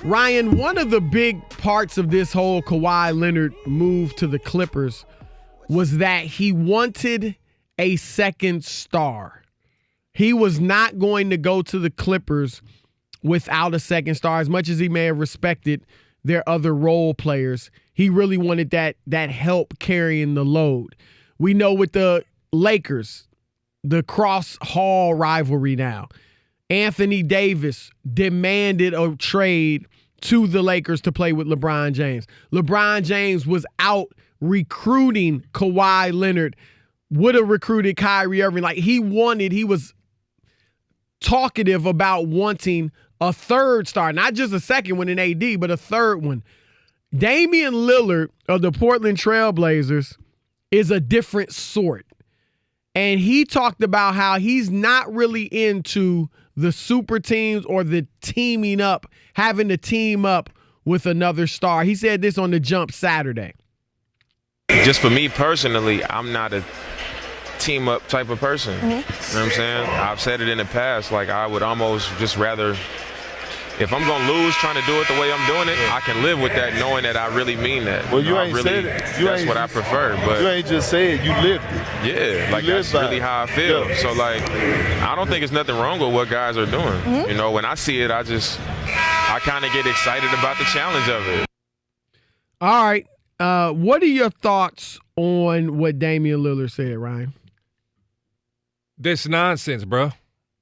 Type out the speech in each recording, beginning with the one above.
Ryan, one of the big parts of this whole Kawhi Leonard move to the Clippers was that he wanted a second star. He was not going to go to the Clippers without a second star. As much as he may have respected their other role players, he really wanted that help carrying the load. We know with the Lakers, the cross-hall rivalry now, Anthony Davis demanded a trade to the Lakers to play with LeBron James. LeBron James was out recruiting Kawhi Leonard, would have recruited Kyrie Irving. Like he was talkative about wanting a third star, not just a second one in AD, but a third one. Damian Lillard of the Portland Trail Blazers is a different sort. And he talked about how he's not really into the super teams or the teaming up, having to team up with another star. He said this on The Jump Saturday. Just for me personally, I'm not a team up type of person. You know what I'm saying? I've said it in the past, like I would almost just rather, if I'm going to lose trying to do it the way I'm doing it, I can live with that knowing that I really mean that. Well, you ain't said it. That's what I prefer. But you ain't just said it, you lived it. Yeah, like that's really how I feel. Yeah. So, like, I don't think it's nothing wrong with what guys are doing. You know, when I see it, I kind of get excited about the challenge of it. All right. What are your thoughts on what Damian Lillard said, Ryan? This nonsense, bro.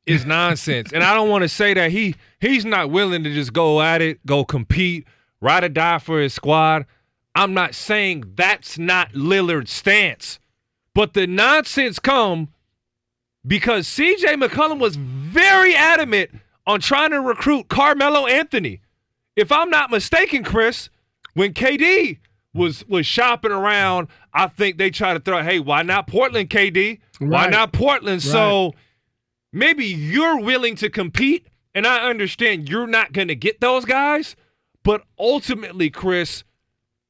It's nonsense. And I don't want to say that he's not willing to just go at it, go compete, ride or die for his squad. I'm not saying that's not Lillard's stance. But the nonsense come because C.J. McCollum was very adamant on trying to recruit Carmelo Anthony. If I'm not mistaken, Chris, when KD was shopping around, I think they tried to throw, hey, why not Portland, KD? Why not Portland? Right. So maybe you're willing to compete, and I understand you're not going to get those guys. But ultimately, Chris,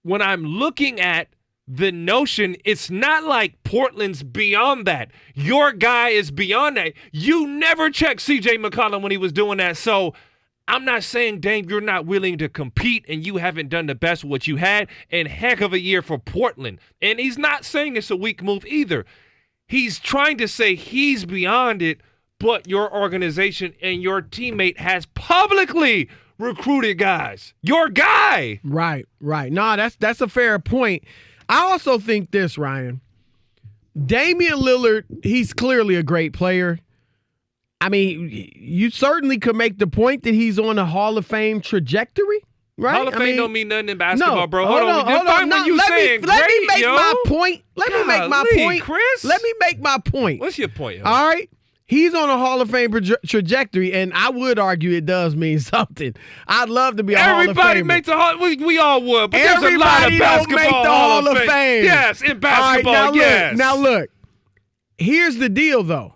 when I'm looking at the notion, it's not like Portland's beyond that. Your guy is beyond that. You never checked C.J. McCollum when he was doing that. So I'm not saying, Dame, you're not willing to compete and you haven't done the best with what you had, and heck of a year for Portland. And he's not saying it's a weak move either. He's trying to say he's beyond it, but your organization and your teammate has publicly recruited guys. Your guy. Right. No, that's a fair point. I also think this, Ryan. Damian Lillard, he's clearly a great player. I mean, you certainly could make the point that he's on a Hall of Fame trajectory, right? Hall of Fame don't mean nothing in basketball, no, bro. Hold on. Let me make my point. Let me make my point. Chris. Let me make my point. What's your point? All right. He's on a Hall of Fame trajectory, and I would argue it does mean something. I'd love to be a Hall of Famer. Everybody makes the Hall. We all would, but there's a lot of basketball make the Hall of Fame. Yes, in basketball, all right, yes. Now look. Here's the deal, though.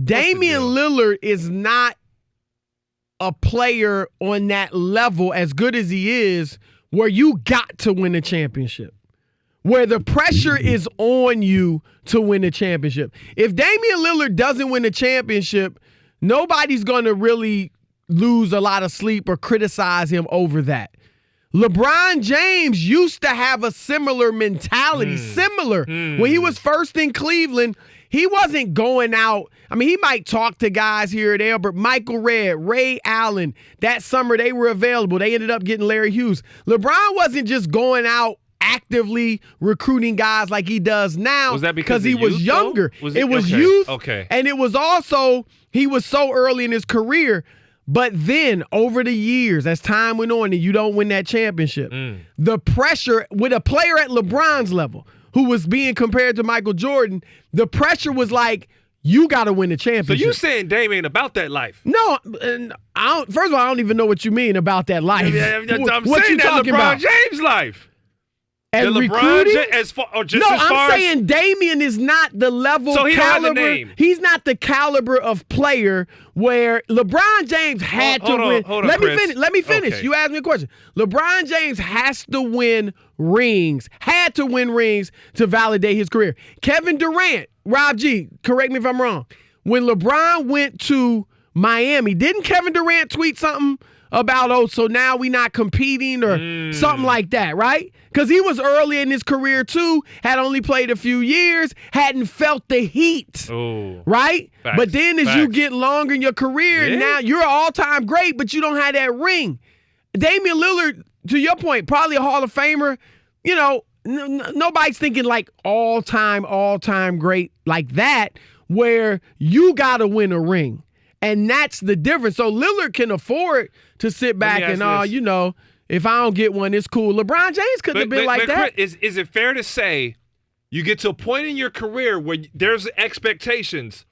Damian Lillard is not a player on that level, as good as he is, where you got to win a championship, where the pressure is on you to win a championship. If Damian Lillard doesn't win a championship, nobody's going to really lose a lot of sleep or criticize him over that. LeBron James used to have a similar mentality, When he was first in Cleveland, he wasn't going out. I mean, he might talk to guys here or there, but Michael Redd, Ray Allen, that summer they were available. They ended up getting Larry Hughes. LeBron wasn't just going out actively recruiting guys like he does now. Was that because he was younger? It was okay. youth. Okay. And it was also, he was so early in his career. But then over the years, as time went on and you don't win that championship, the pressure with a player at LeBron's level who was being compared to Michael Jordan, the pressure was like, you got to win the championship. So you saying Dame ain't about that life? No, first of all, I don't even know what you mean about that life. I'm what saying you that talking LeBron about? James' life. And LeBron I'm saying Damian is not the level caliber. He's not the caliber of player where LeBron James had to win. Let me finish. Okay. You asked me a question. LeBron James has to win rings. Had to win rings to validate his career. Kevin Durant, Rob G, correct me if I'm wrong. When LeBron went to Miami, didn't Kevin Durant tweet something about, oh, so now we not competing or something like that, right? Because he was early in his career too, had only played a few years, hadn't felt the heat, right? Facts, but then as you get longer in your career, now you're an all-time great, but you don't have that ring. Damian Lillard, to your point, probably a Hall of Famer. You know, nobody's thinking like all-time great like that, where you got to win a ring. And that's the difference. So Lillard can afford to sit back and, you know, if I don't get one, it's cool. LeBron James couldn't have been like that. Is it fair to say you get to a point in your career where there's expectations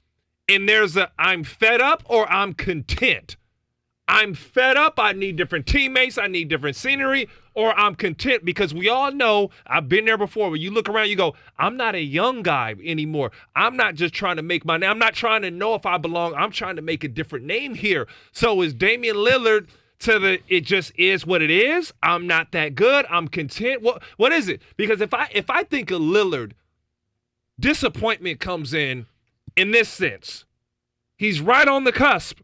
and there's I'm fed up or I'm content? I'm fed up. I need different teammates. I need different scenery, or I'm content, because we all know, I've been there before, when you look around, you go, I'm not a young guy anymore. I'm not just trying to make my name. I'm not trying to know if I belong. I'm trying to make a different name here. So is Damian Lillard it just is what it is? I'm not that good. I'm content. What is it? Because if I think of Lillard, disappointment comes in this sense. He's right on the cusp.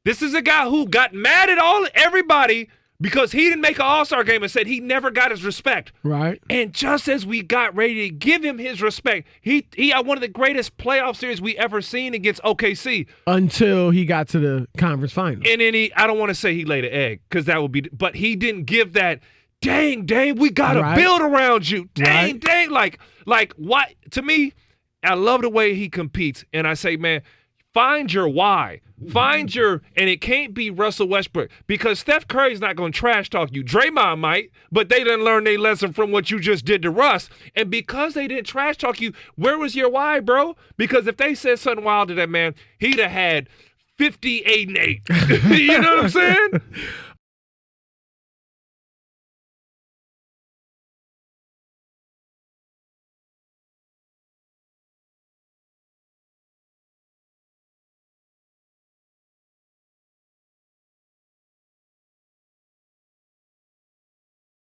This is a guy who got mad at everybody because he didn't make an All-Star game and said he never got his respect. Right. And just as we got ready to give him his respect, he had one of the greatest playoff series we ever seen against OKC. Until he got to the conference finals. And then I don't want to say he laid an egg, because that would be, but he didn't give that, dang, we got to build around you. Dang, like what? To me, I love the way he competes. And I say, man, find your why. And it can't be Russell Westbrook, because Steph Curry's not going to trash talk you. Draymond might, but they didn't learn their lesson from what you just did to Russ. And because they didn't trash talk you, where was your why, bro? Because if they said something wild to that man, he'd have had 58 and 8. You know what I'm saying?